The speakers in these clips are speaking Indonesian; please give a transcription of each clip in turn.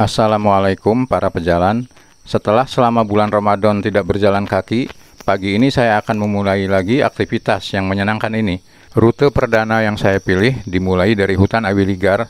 Assalamualaikum para pejalan. Setelah selama bulan Ramadan tidak berjalan kaki, pagi ini saya akan memulai lagi aktivitas yang menyenangkan ini. Rute perdana yang saya pilih dimulai dari hutan Awiligar,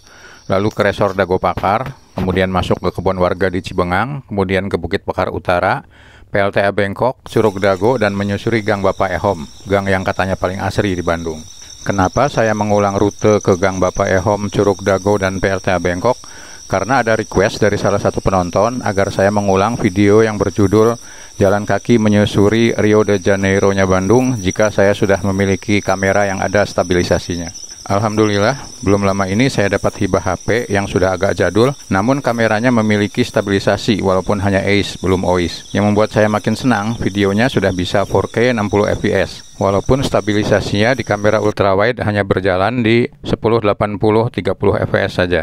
lalu ke Resor Dago Pakar, kemudian masuk ke kebun warga di Cibengang, kemudian ke Bukit Pakar Utara, PLTA Bengkok, Curug Dago, dan menyusuri Gang Bapak Ehom, gang yang katanya paling asri di Bandung. Kenapa saya mengulang rute ke Gang Bapak Ehom, Curug Dago, dan PLTA Bengkok? Karena ada request dari salah satu penonton agar saya mengulang video yang berjudul Jalan Kaki Menyusuri Rio de Janeiro-nya Bandung jika saya sudah memiliki kamera yang ada stabilisasinya. Alhamdulillah, belum lama ini saya dapat hibah HP yang sudah agak jadul, namun kameranya memiliki stabilisasi walaupun hanya ACE, belum OIS. Yang membuat saya makin senang, videonya sudah bisa 4K 60 fps, walaupun stabilisasinya di kamera ultrawide hanya berjalan di 1080 30 fps saja.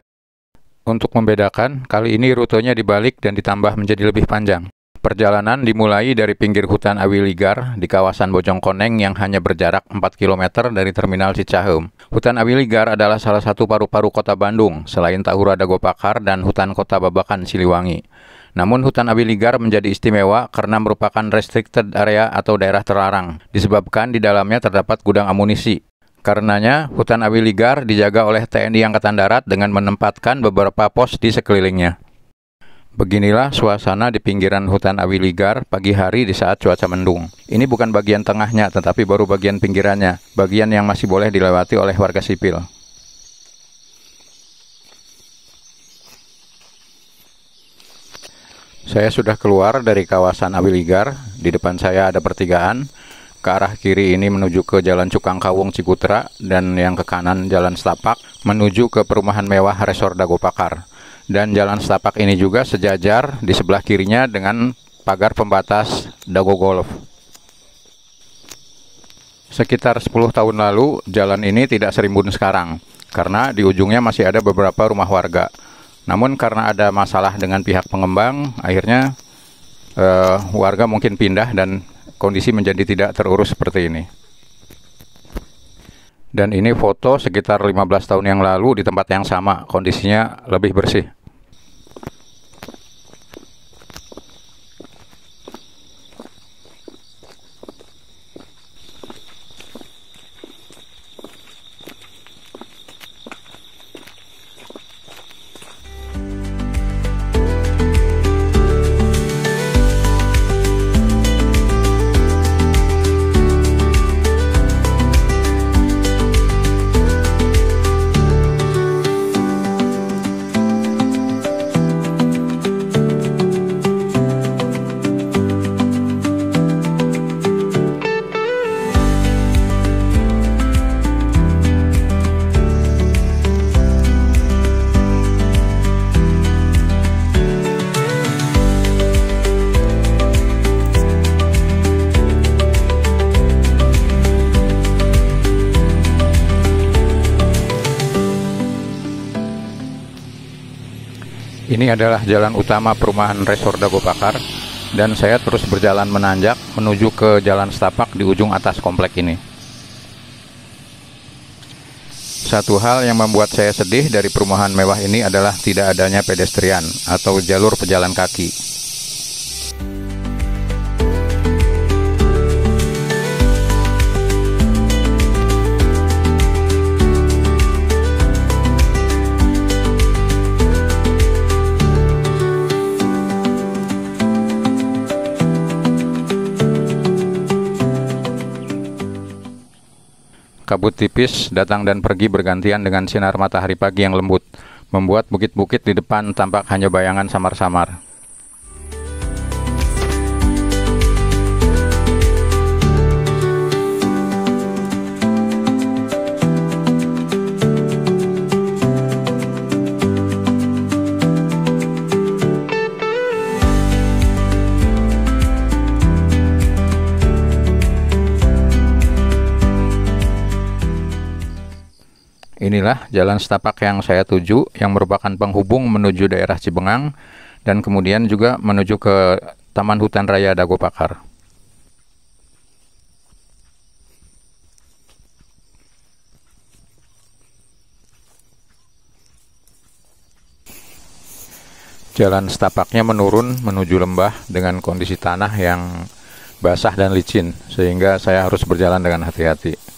Untuk membedakan, kali ini rutenya dibalik dan ditambah menjadi lebih panjang. Perjalanan dimulai dari pinggir hutan Awiligar di kawasan Bojongkoneng yang hanya berjarak 4 km dari Terminal Cicaheum. Hutan Awiligar adalah salah satu paru-paru kota Bandung, selain Tahura Dago Pakar dan hutan kota Babakan Siliwangi. Namun hutan Awiligar menjadi istimewa karena merupakan restricted area atau daerah terlarang, disebabkan di dalamnya terdapat gudang amunisi. Karenanya, hutan Awiligar dijaga oleh TNI Angkatan Darat dengan menempatkan beberapa pos di sekelilingnya. Beginilah suasana di pinggiran hutan Awiligar pagi hari di saat cuaca mendung. Ini bukan bagian tengahnya, tetapi baru bagian pinggirannya, bagian yang masih boleh dilewati oleh warga sipil. Saya sudah keluar dari kawasan Awiligar, di depan saya ada pertigaan. Ke arah kiri ini menuju ke Jalan Cukang Kawung Cikutra, dan yang ke kanan Jalan Setapak menuju ke perumahan mewah Resor Dago Pakar. Dan Jalan Setapak ini juga sejajar di sebelah kirinya dengan pagar pembatas Dago Golf. Sekitar 10 tahun lalu, jalan ini tidak serimbun sekarang, karena di ujungnya masih ada beberapa rumah warga. Namun karena ada masalah dengan pihak pengembang, akhirnya warga mungkin pindah dan kondisi menjadi tidak terurus seperti ini. Dan ini foto sekitar 15 tahun yang lalu di tempat yang sama, kondisinya lebih bersih. Ini adalah jalan utama perumahan Resor Dago Pakar, dan saya terus berjalan menanjak menuju ke Jalan Setapak di ujung atas komplek ini. Satu hal yang membuat saya sedih dari perumahan mewah ini adalah tidak adanya pedestrian atau jalur pejalan kaki. Kabut tipis datang dan pergi bergantian dengan sinar matahari pagi yang lembut, membuat bukit-bukit di depan tampak hanya bayangan samar-samar. Inilah Jalan Setapak yang saya tuju, yang merupakan penghubung menuju daerah Cibengang dan kemudian juga menuju ke Taman Hutan Raya Dago Pakar. Jalan setapaknya menurun menuju lembah dengan kondisi tanah yang basah dan licin, sehingga saya harus berjalan dengan hati-hati.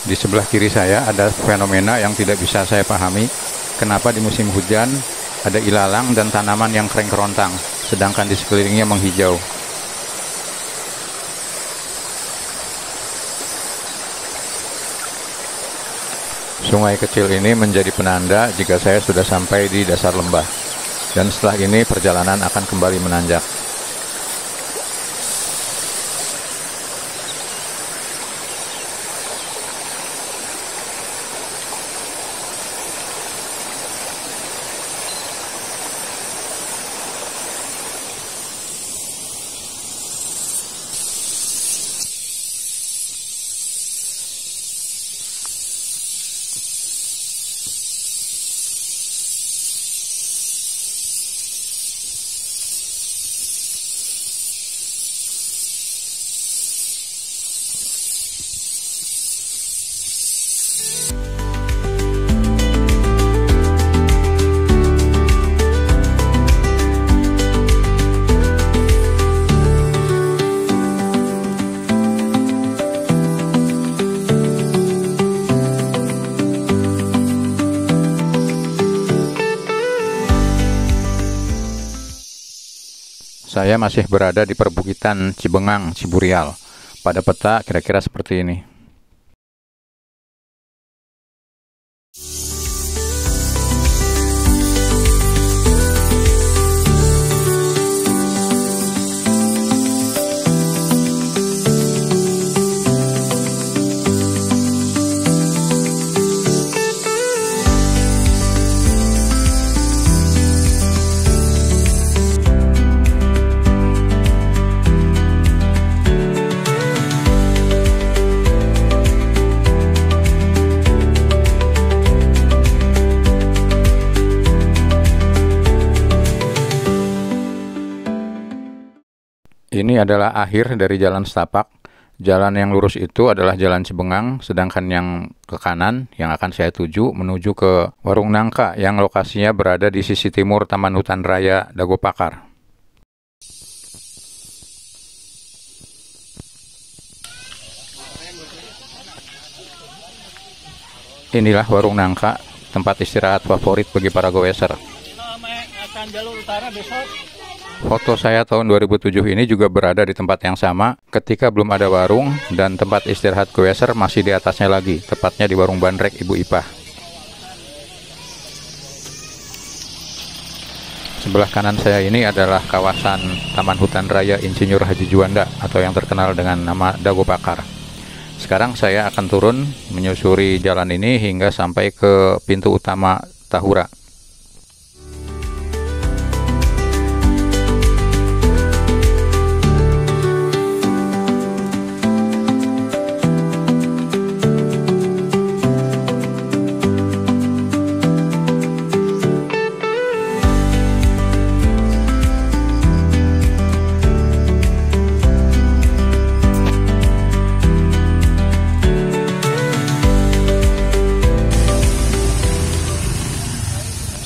Di sebelah kiri saya ada fenomena yang tidak bisa saya pahami. Kenapa di musim hujan ada ilalang dan tanaman yang kering kerontang, sedangkan di sekelilingnya menghijau. Sungai kecil ini menjadi penanda jika saya sudah sampai di dasar lembah. Dan setelah ini perjalanan akan kembali menanjak. Saya masih berada di perbukitan Cibengang, Ciburial. Pada peta kira-kira seperti ini. Ini adalah akhir dari jalan setapak. Jalan yang lurus itu adalah jalan Cibengang, sedangkan yang ke kanan yang akan saya tuju menuju ke Warung Nangka yang lokasinya berada di sisi timur Taman Hutan Raya Dago Pakar. Inilah Warung Nangka, tempat istirahat favorit bagi para goeser. Foto saya tahun 2007 ini juga berada di tempat yang sama ketika belum ada warung dan tempat istirahat goeser masih di atasnya lagi, tepatnya di Warung Bandrek Ibu Ipah. Sebelah kanan saya ini adalah kawasan Taman Hutan Raya Insinyur Haji Juanda atau yang terkenal dengan nama Dago Pakar. Sekarang saya akan turun menyusuri jalan ini hingga sampai ke pintu utama Tahura.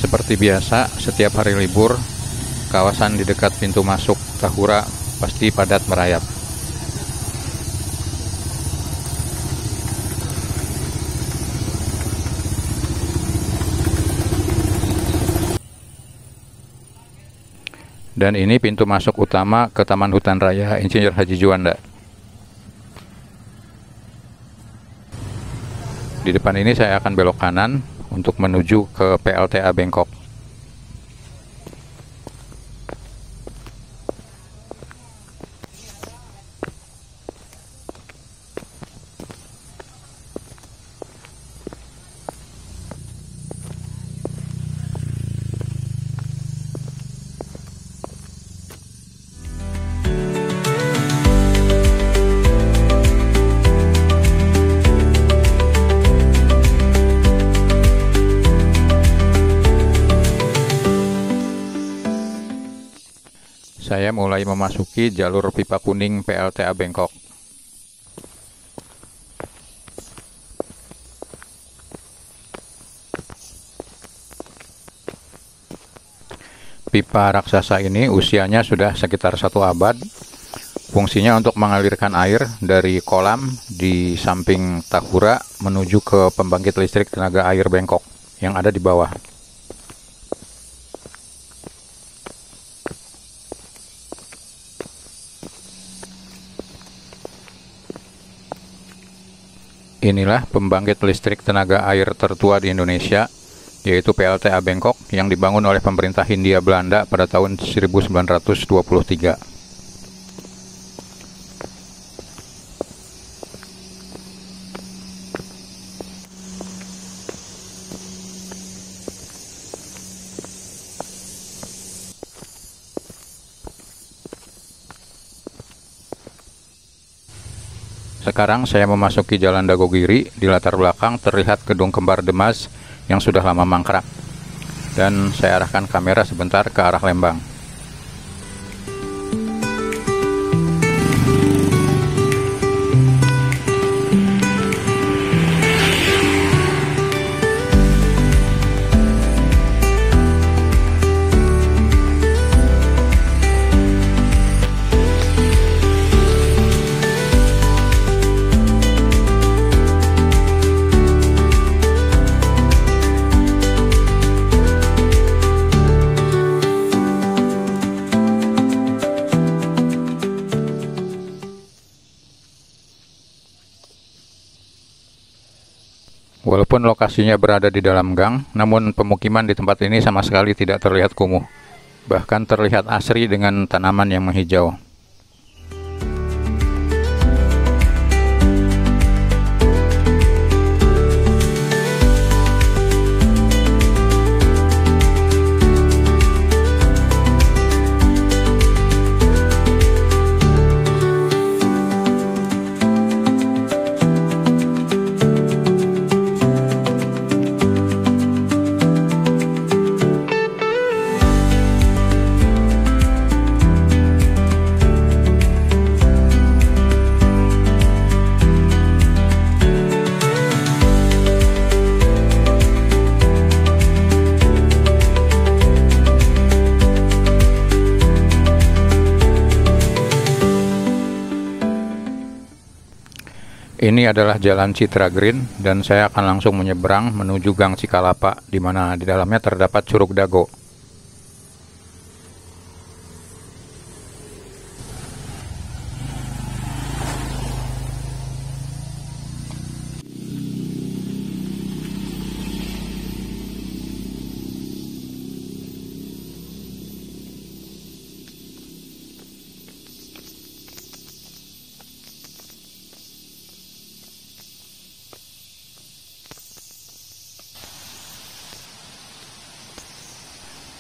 Seperti biasa, setiap hari libur, kawasan di dekat pintu masuk Tahura pasti padat merayap. Dan ini pintu masuk utama ke Taman Hutan Raya Insinyur Haji Juanda. Di depan ini saya akan belok kanan untuk menuju ke PLTA Bengkok. Saya mulai memasuki jalur pipa kuning PLTA Bengkok. Pipa raksasa ini usianya sudah sekitar 1 abad. Fungsinya untuk mengalirkan air dari kolam di samping Tahura menuju ke pembangkit listrik tenaga air Bengkok yang ada di bawah. Inilah pembangkit listrik tenaga air tertua di Indonesia, yaitu PLTA Bengkok yang dibangun oleh pemerintah Hindia Belanda pada tahun 1923. Sekarang saya memasuki Jalan Dagogiri. Di latar belakang terlihat gedung kembar Demas yang sudah lama mangkrak. Dan saya arahkan kamera sebentar ke arah Lembang. Walaupun lokasinya berada di dalam gang, namun pemukiman di tempat ini sama sekali tidak terlihat kumuh. Bahkan terlihat asri dengan tanaman yang menghijau. Ini adalah Jalan Citra Green dan saya akan langsung menyeberang menuju Gang Cikalapa, di mana di dalamnya terdapat Curug Dago.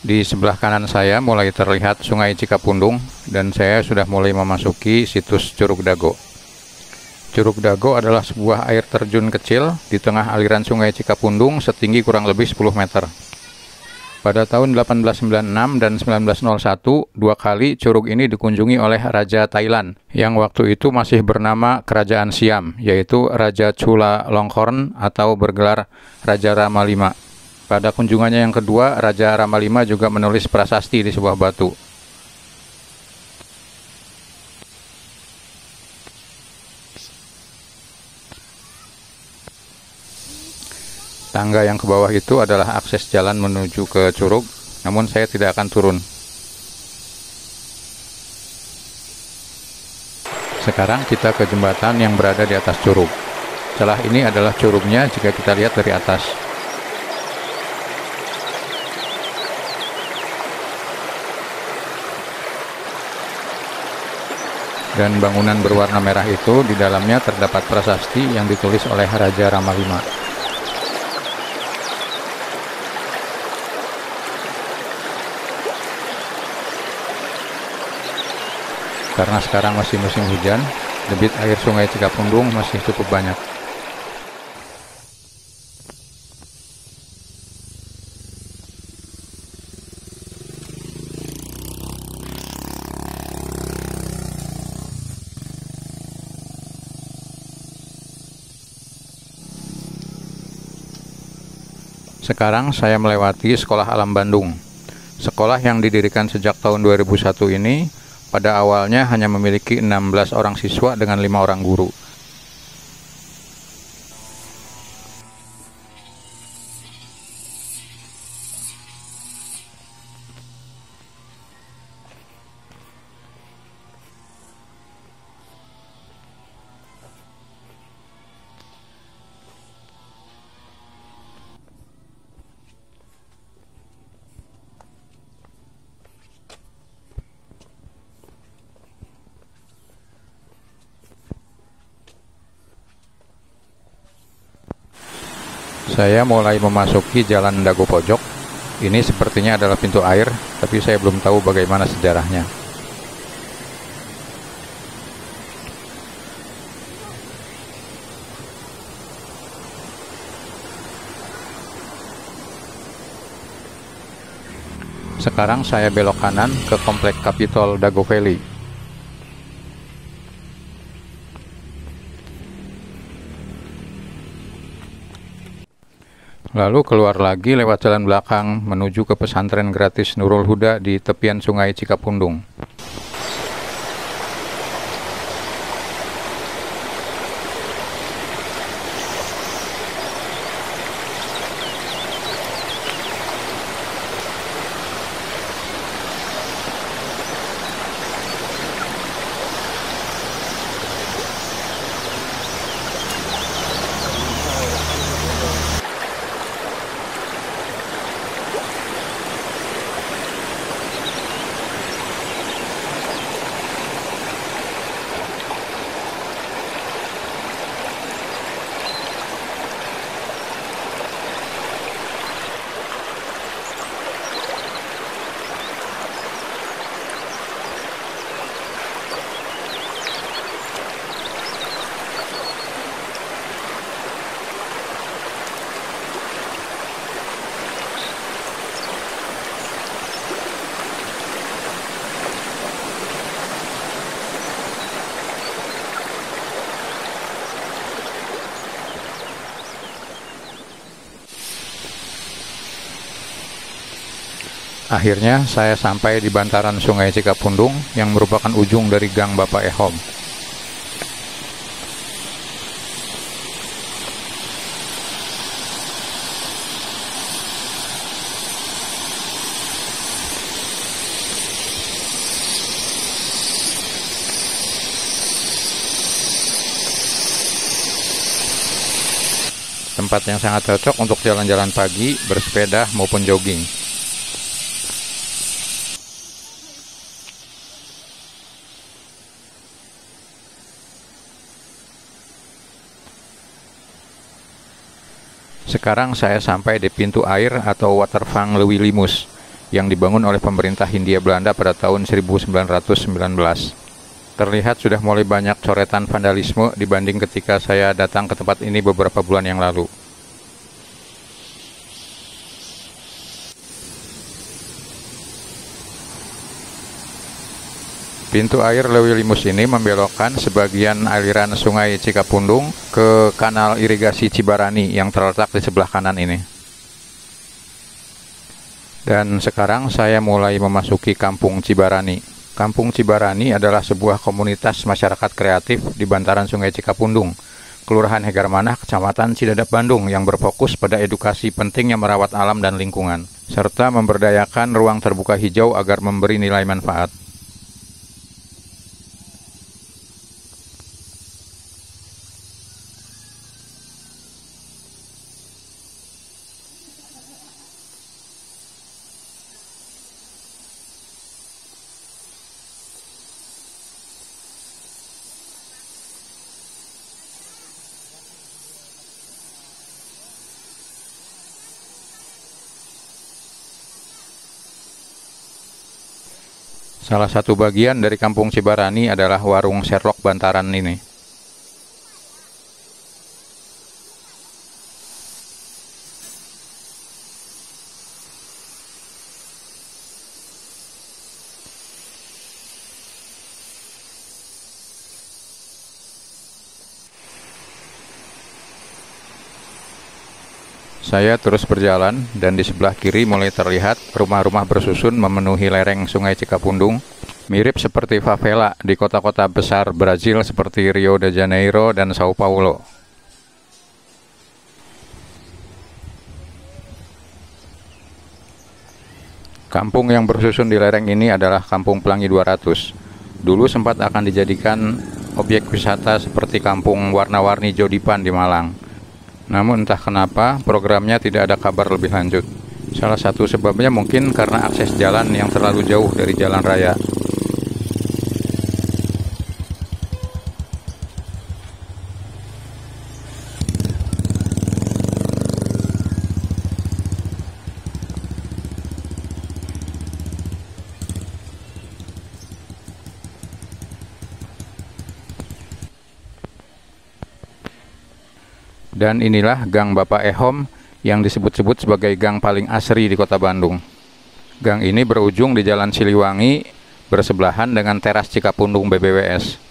Di sebelah kanan saya mulai terlihat Sungai Cikapundung dan saya sudah mulai memasuki situs Curug Dago. Curug Dago adalah sebuah air terjun kecil di tengah aliran Sungai Cikapundung setinggi kurang lebih 10 meter. Pada tahun 1896 dan 1901, 2 kali curug ini dikunjungi oleh Raja Thailand yang waktu itu masih bernama Kerajaan Siam, yaitu Raja Chulalongkorn atau bergelar Raja Rama V. Pada kunjungannya yang kedua, Raja Rama V juga menulis prasasti di sebuah batu. Tangga yang ke bawah itu adalah akses jalan menuju ke curug, namun saya tidak akan turun. Sekarang kita ke jembatan yang berada di atas curug. Celah ini adalah curugnya jika kita lihat dari atas. Dan bangunan berwarna merah itu di dalamnya terdapat prasasti yang ditulis oleh Raja Rama V. Karena sekarang masih musim hujan, debit air Sungai Cikapundung masih cukup banyak. Sekarang saya melewati Sekolah Alam Bandung. Sekolah yang didirikan sejak tahun 2001 ini pada awalnya hanya memiliki 16 orang siswa dengan 5 orang guru. Saya mulai memasuki Jalan Dago Pojok. Ini sepertinya adalah pintu air, tapi saya belum tahu bagaimana sejarahnya. Sekarang saya belok kanan ke Komplek Capitol Dago Valley. Lalu keluar lagi lewat jalan belakang menuju ke pesantren gratis Nurul Huda di tepian Sungai Cikapundung. Akhirnya saya sampai di bantaran Sungai Cikapundung yang merupakan ujung dari Gang Bapak Ehom. Tempat yang sangat cocok untuk jalan-jalan pagi, bersepeda maupun jogging. Sekarang saya sampai di pintu air atau Watervang Lewi Limus yang dibangun oleh pemerintah Hindia Belanda pada tahun 1919. Terlihat sudah mulai banyak coretan vandalisme dibanding ketika saya datang ke tempat ini beberapa bulan yang lalu. Pintu air Lewi Limus ini membelokkan sebagian aliran Sungai Cikapundung ke kanal irigasi Cibarani yang terletak di sebelah kanan ini. Dan sekarang saya mulai memasuki Kampung Cibarani. Kampung Cibarani adalah sebuah komunitas masyarakat kreatif di bantaran Sungai Cikapundung, Kelurahan Hegarmanah, Kecamatan Cidadap, Bandung, yang berfokus pada edukasi pentingnya merawat alam dan lingkungan, serta memberdayakan ruang terbuka hijau agar memberi nilai manfaat. Salah satu bagian dari Kampung Cibarani adalah warung Sherlock Bantaran ini. Saya terus berjalan, dan di sebelah kiri mulai terlihat rumah-rumah bersusun memenuhi lereng Sungai Cikapundung, mirip seperti favela di kota-kota besar Brazil seperti Rio de Janeiro dan Sao Paulo. Kampung yang bersusun di lereng ini adalah Kampung Pelangi 200. Dulu sempat akan dijadikan objek wisata seperti Kampung Warna-Warni Jodipan di Malang. Namun entah kenapa programnya tidak ada kabar lebih lanjut. Salah satu sebabnya mungkin karena akses jalan yang terlalu jauh dari jalan raya. Dan inilah Gang Bapak Ehom yang disebut-sebut sebagai gang paling asri di kota Bandung. Gang ini berujung di Jalan Siliwangi, bersebelahan dengan teras Cikapundung BBWS.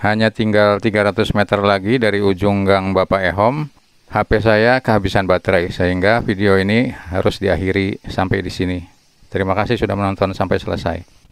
Hanya tinggal 300 meter lagi dari ujung Gang Bapak Ehom, HP saya kehabisan baterai, sehingga video ini harus diakhiri sampai di sini. Terima kasih sudah menonton sampai selesai.